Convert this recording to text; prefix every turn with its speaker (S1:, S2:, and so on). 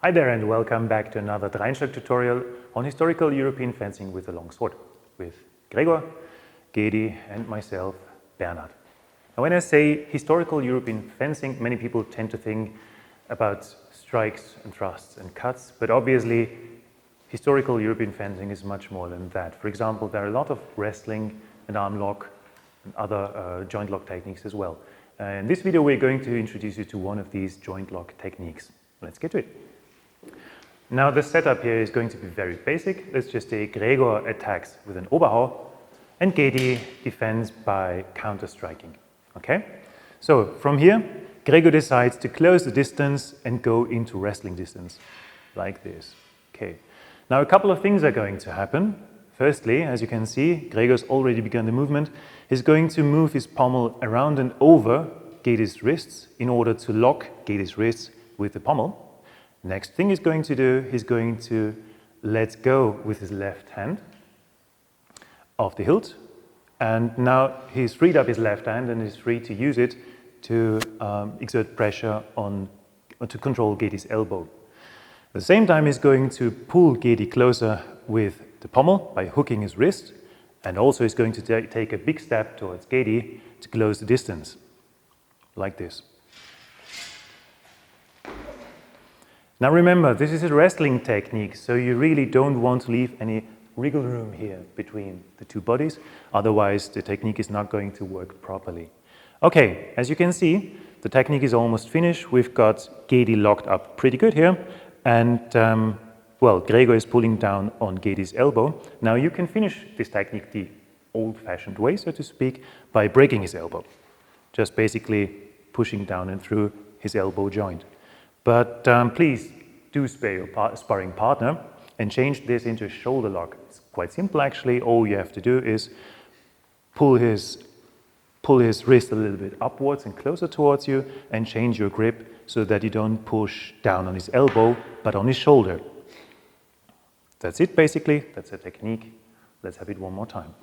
S1: Hi there and welcome back to another Dreynschlag tutorial on historical European fencing with a long sword with Gregor, Gedi and myself, Bernhard. Now when I say historical European fencing, many people tend to think about strikes and thrusts and cuts, but obviously historical European fencing is much more than that. For example, there are a lot of wrestling and arm lock and other joint lock techniques as well. In this video we're going to introduce you to one of these joint lock techniques. Let's get to it. Now the setup here is going to be very basic. Let's just say Gregor attacks with an Oberhau and Gedi defends by counter-striking. Okay? So from here, Gregor decides to close the distance and go into wrestling distance, like this. Okay. Now a couple of things are going to happen. Firstly, as you can see, Gregor's already begun the movement. He's going to move his pommel around and over Gedi's wrists in order to lock Gedi's wrists with the pommel. Next thing he's going to do, he's going to let go with his left hand of the hilt. And now he's freed up his left hand and is free to use it to exert pressure to control Gedi's elbow. At the same time, he's going to pull Gedi closer with the pommel by hooking his wrist. And also he's going to take a big step towards Gedi to close the distance, like this. Now remember, this is a wrestling technique, so you really don't want to leave any wiggle room here between the two bodies, otherwise the technique is not going to work properly. Okay, as you can see, the technique is almost finished. We've got Gedi locked up pretty good here, and well, Gregor is pulling down on Gedi's elbow. Now you can finish this technique the old-fashioned way, so to speak, by breaking his elbow, just basically pushing down and through his elbow joint. But please do spare your sparring partner and change this into a shoulder lock. It's quite simple actually. All you have to do is pull his wrist a little bit upwards and closer towards you and change your grip so that you don't push down on his elbow but on his shoulder. That's it basically. That's a technique. Let's have it one more time.